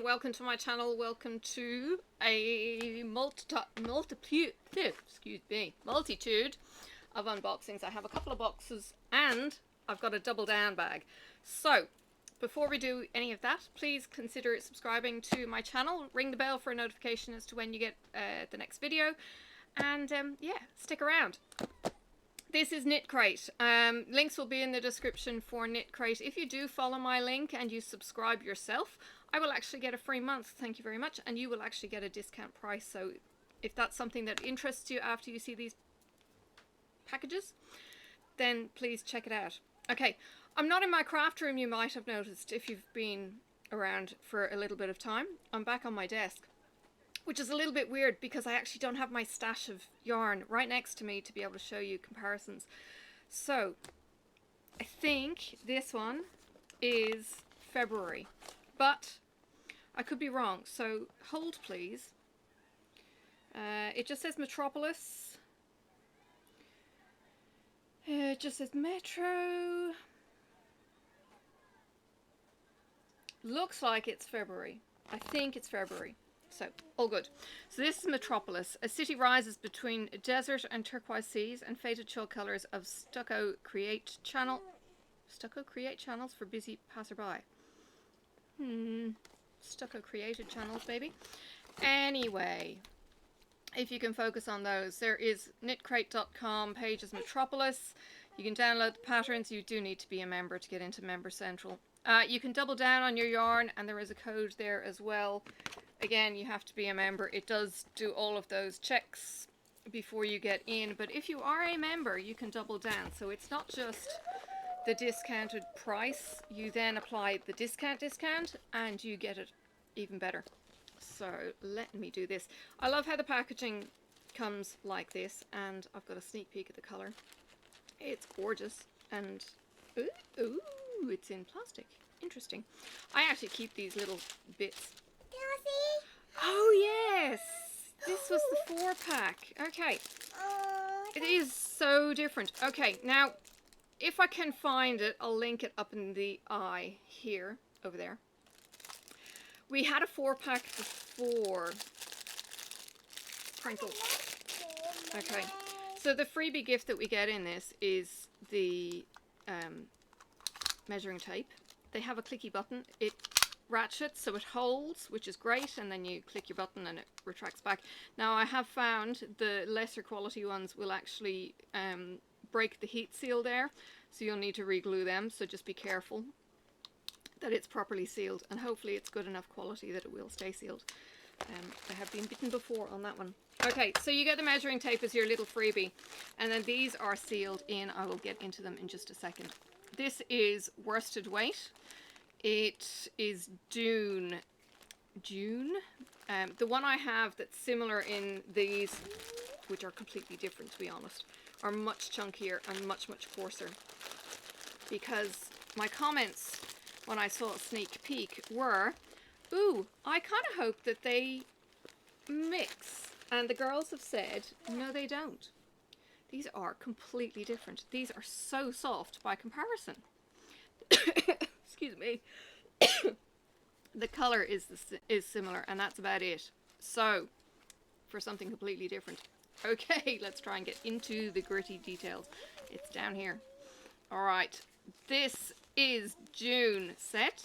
everyone, welcome to my channel. Welcome to a multitude of unboxings. I have a couple of boxes and I've got a double down bag. So before we do any of that, please consider subscribing to my channel, ring the bell for a notification as to when you get the next video, and yeah, stick around. This is Knitcrate. Links will be in the description for Knitcrate. If you do follow my link and you subscribe yourself, I will actually get a free month. Thank you very much. And you will actually get a discount price. So if that's something that interests you after you see these packages, then please check it out. Okay, I'm not in my craft room, you might have noticed if you've been around for a little bit of time. I'm back on my desk, which is a little bit weird because I actually don't have my stash of yarn right next to me to be able to show you comparisons. So I think this one is February, but I could be wrong, so hold please. It just says Metropolis. It just says Metro. Looks like it's February. I think it's February. So, all good. So this is Metropolis. A city rises between desert and turquoise seas and faded chalk colours of stucco create channels for busy passerby. Stucco created channels, baby. Anyway, if you can focus on those, there is knitcrate.com pages Metropolis. You can download the patterns. You do need to be a member to get into Member Central. You can double down on your yarn, and there is a code there as well. Again, you have to be a member. It does do all of those checks before you get in, but if you are a member, you can double down. So it's not just the discounted price. You then apply the discount and you get it even better. So let me do this. I love how the packaging comes like this, and I've got a sneak peek at the color. It's gorgeous, and ooh, it's in plastic. Interesting. I actually keep these little bits. Oh yes, this was the 4-pack. Okay, it is so different. Okay, now if I can find it, I'll link it up in the eye here, over there. We had a 4-pack before. Crinkle. Okay, so the freebie gift that we get in this is the measuring tape. They have a clicky button. It ratchets, so it holds, which is great, and then you click your button and it retracts back. Now I have found the lesser quality ones will actually break the heat seal there, so you'll need to re-glue them, so just be careful that it's properly sealed, and hopefully it's good enough quality that it will stay sealed. I have been bitten before on that one. Okay, so you get the measuring tape as your little freebie, and then these are sealed in. I will get into them in just a second. This is worsted weight. It is June. The one I have that's similar in these, which are completely different to be honest, are much chunkier and much coarser, because my comments when I saw a sneak peek were, ooh, I kind of hope that they mix, and the girls have said no they don't. These are completely different. These are so soft by comparison. Excuse me. The color is similar, and that's about it. So, for something completely different. Okay, let's try and get into the gritty details. It's down here. Alright, this is June set.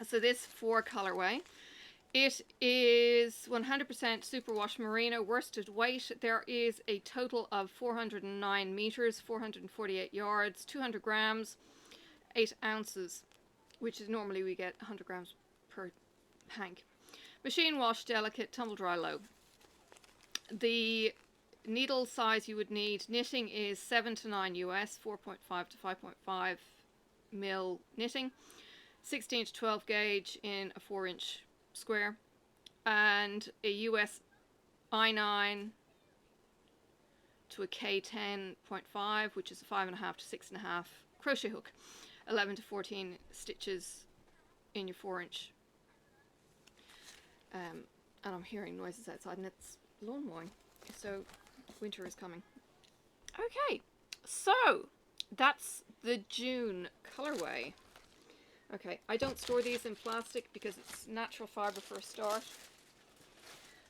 So this 4 colorway. It is 100% superwash merino worsted weight. There is a total of 409 meters, 448 yards, 200 grams, 8 ounces, which is normally we get 100 grams per hank. Machine wash, delicate, tumble dry low. The needle size you would need, knitting is 7 to 9 US, 4.5 to 5.5 mil knitting, 16 to 12 gauge in a 4-inch square, and a US I9 to a K10.5, which is a 5.5 to 6.5 crochet hook, 11 to 14 stitches in your 4-inch. And I'm hearing noises outside, and it's lawn mowing, so winter is coming. Okay, so that's the June colorway. Okay, I don't store these in plastic because it's natural fibre for a start.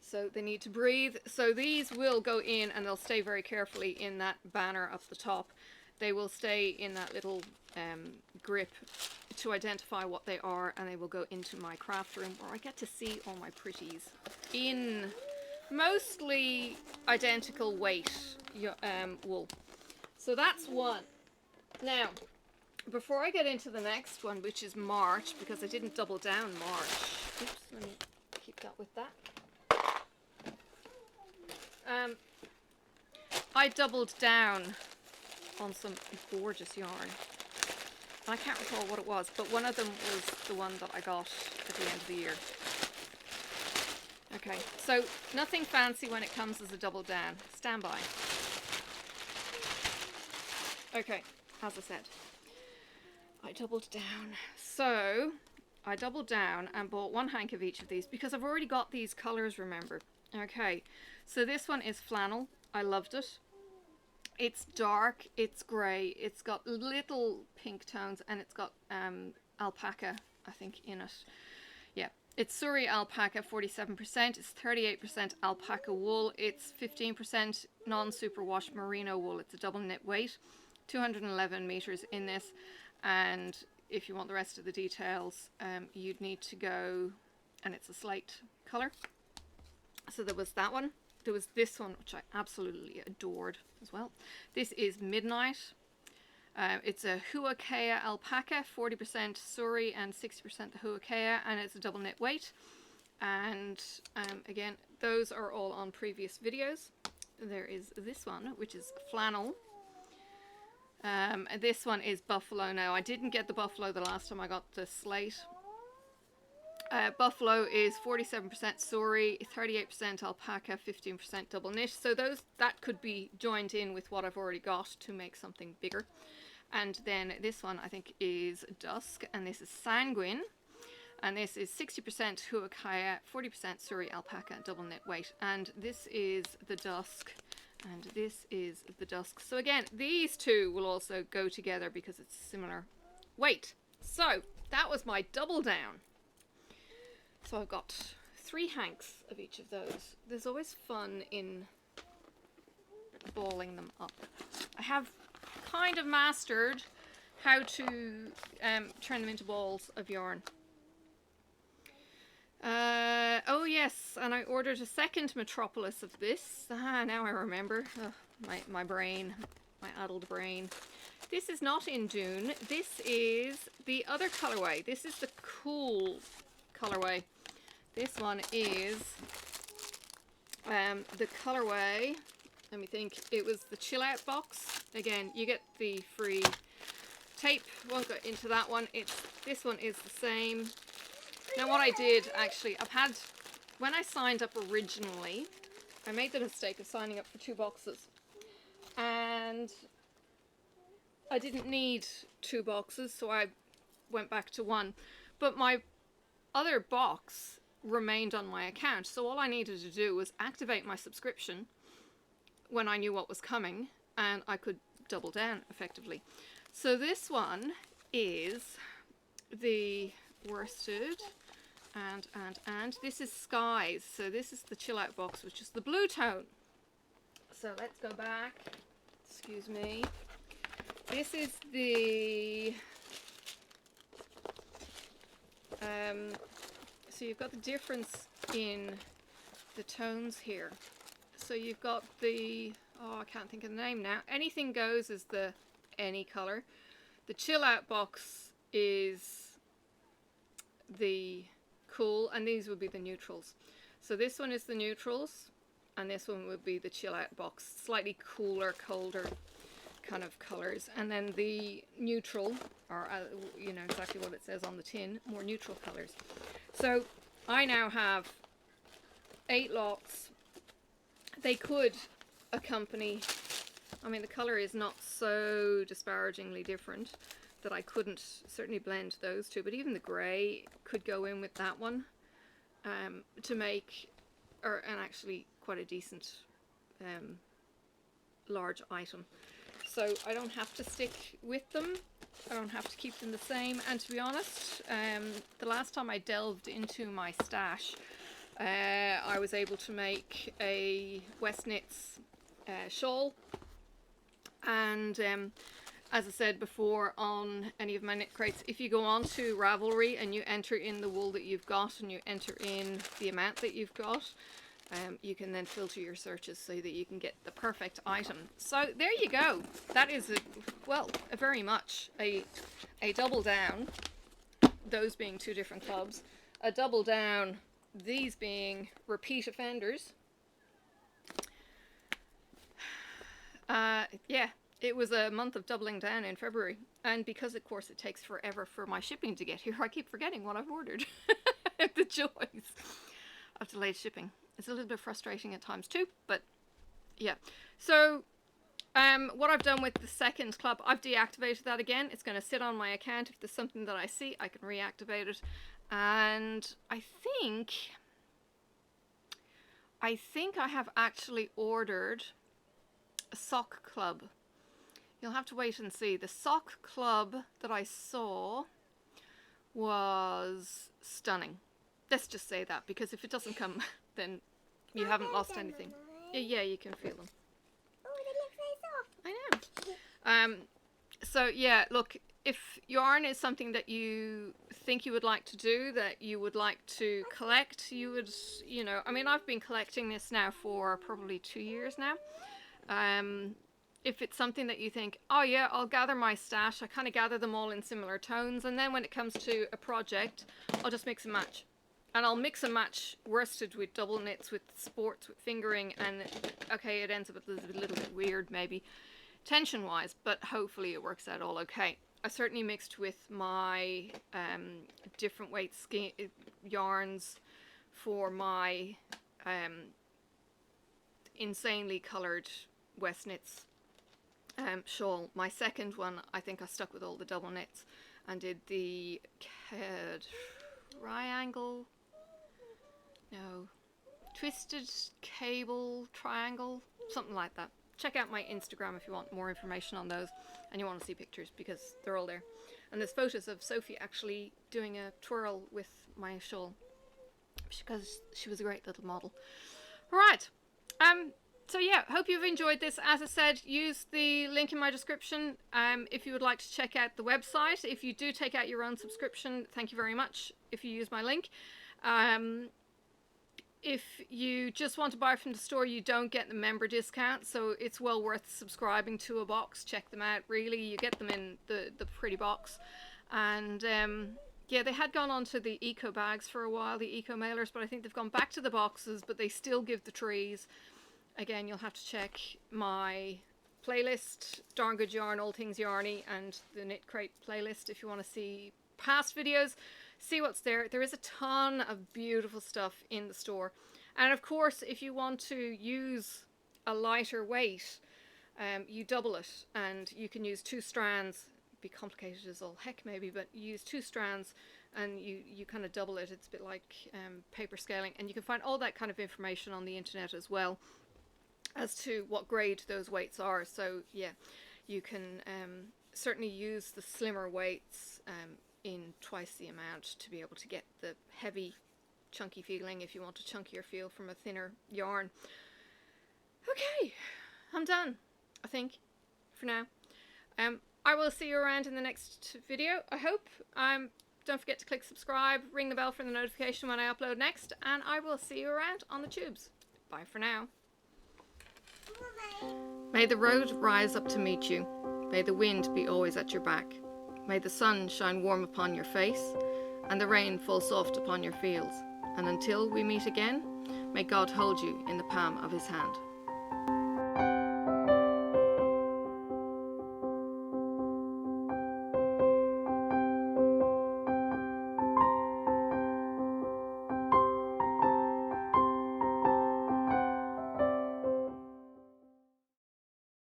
So they need to breathe. So these will go in and they'll stay very carefully in that banner up the top. They will stay in that little grip to identify what they are, and they will go into my craft room where I get to see all my pretties in mostly identical weight wool. So that's one. Now, before I get into the next one, which is March, because I didn't double down March. Oops, let me keep that with that. I doubled down on some gorgeous yarn. I can't recall what it was, but one of them was the one that I got at the end of the year. Okay, so nothing fancy when it comes as a double down. Stand by. Okay, as I said, I doubled down. So I doubled down and bought one hank of each of these because I've already got these colors, remember. Okay, so this one is flannel. I loved it. It's dark, it's grey, it's got little pink tones, and it's got alpaca, I think, in it. Yeah, it's Surrey alpaca, 47%, it's 38% alpaca wool, it's 15% non-superwash merino wool. It's a double knit weight, 211 meters in this, and if you want the rest of the details, you'd need to go, and it's a slate colour. So there was that one. There was this one, which I absolutely adored as well. This is Midnight. It's a Huakea alpaca, 40% Surrey and 60% the Huakea, and it's a double knit weight. And again, those are all on previous videos. There is this one, which is flannel. This one is buffalo. Now, I didn't get the buffalo the last time I got the slate. Buffalo is 47% Surrey, 38% alpaca, 15% double knit. So that could be joined in with what I've already got to make something bigger. And then this one I think is Dusk, and this is Sanguine. And this is 60% Huakaya, 40% Surrey alpaca, double knit weight. And this is the Dusk, and this is the Dusk. So again, these two will also go together because it's similar weight. So that was my double down. So I've got 3 hanks of each of those. There's always fun in balling them up. I have kind of mastered how to turn them into balls of yarn. Oh yes, and I ordered a second Metropolis of this. Now I remember. My brain, my addled brain. This is not in Dune. This is the other colorway. This is the cool colorway. This one is the colorway, let me think, it was the chill out box. Again, you get the free tape, won't go into that one. This one is the same. Now what I did actually, when I signed up originally, I made the mistake of signing up for 2 boxes, and I didn't need 2 boxes, so I went back to 1, but my other box remained on my account, so all I needed to do was activate my subscription when I knew what was coming, and I could double down effectively. So this one is the worsted, and this is Skies. So this is the chill out box, which is the blue tone. So let's go back, excuse me. This is the so you've got the difference in the tones here. So you've got the, I can't think of the name now. Anything Goes is the any color. The chill out box is the cool, and these would be the neutrals. So this one is the neutrals, and this one would be the chill out box. Slightly cooler, colder kind of colors. And then the neutral, or you know exactly what it says on the tin, more neutral colors. So I now have 8 lots. They could accompany, I mean the color is not so disparagingly different that I couldn't certainly blend those two, but even the grey could go in with that one to make an actually quite a decent large item. so I don't have to stick with them. I don't have to keep them the same. And to be honest, the last time I delved into my stash, I was able to make a West Knits shawl. And as I said before on any of my knit crates, if you go on to Ravelry and you enter in the wool that you've got and you enter in the amount that you've got, you can then filter your searches so that you can get the perfect item. So there you go. That is a very much a double down, those being two different clubs, a double down, these being repeat offenders. Yeah, it was a month of doubling down in February, and because of course it takes forever for my shipping to get here, I keep forgetting what I've ordered. The joys of delayed shipping. It's a little bit frustrating at times too, but yeah. So what I've done with the second club, I've deactivated that again. It's going to sit on my account. If there's something that I see, I can reactivate it. And I think I have actually ordered a sock club. You'll have to wait and see. The sock club that I saw was stunning. Let's just say that, because if it doesn't come, then you haven't lost anything. Yeah, you can feel them. Oh, they look so soft. I know. So yeah, look, if yarn is something that you think you would like to do, that you would like to collect, you would, you know, I mean, I've been collecting this now for probably 2 years now. If it's something that you think, oh yeah, I'll gather my stash, I kind of gather them all in similar tones, and then when it comes to a project, I'll just mix and match. And I'll mix and match worsted with double knits, with sports, with fingering, and okay, it ends up a little bit weird maybe, tension wise, but hopefully it works out all okay. I certainly mixed with my different weight yarns for my insanely coloured West Knits shawl. My second one, I think I stuck with all the double knits and did the triangle, no, twisted cable triangle, something like that. Check out my Instagram if you want more information on those and you want to see pictures, because they're all there. And there's photos of Sophie actually doing a twirl with my shawl, because she was a great little model. Right. So yeah, hope you've enjoyed this. As I said, use the link in my description if you would like to check out the website. If you do take out your own subscription, thank you very much if you use my link. If you just want to buy from the store, you don't get the member discount, so it's well worth subscribing to a box. Check them out, really. You get them in the pretty box. And yeah, they had gone on to the eco bags for a while, the eco mailers, but I think they've gone back to the boxes, but they still give the trees. Again, you'll have to check my playlist, Darn Good Yarn, All Things Yarny, and the Knitcrate playlist if you want to see past videos. See what's there. There is a ton of beautiful stuff in the store. And of course, if you want to use a lighter weight, you double it, and you can use 2 strands. Be complicated as all heck maybe, but you use 2 strands and you kind of double it. It's a bit like paper scaling, and you can find all that kind of information on the internet as well as to what grade those weights are. So yeah, you can certainly use the slimmer weights in twice the amount to be able to get the heavy chunky feeling if you want a chunkier feel from a thinner yarn. Okay, I'm done, I think, for now. I will see you around in the next video, I hope. Don't forget to click subscribe, ring the bell for the notification when I upload next, and I will see you around on the tubes. Bye for now. May the road rise up to meet you. May the wind be always at your back. May the sun shine warm upon your face, and the rain fall soft upon your fields. And until we meet again, may God hold you in the palm of his hand.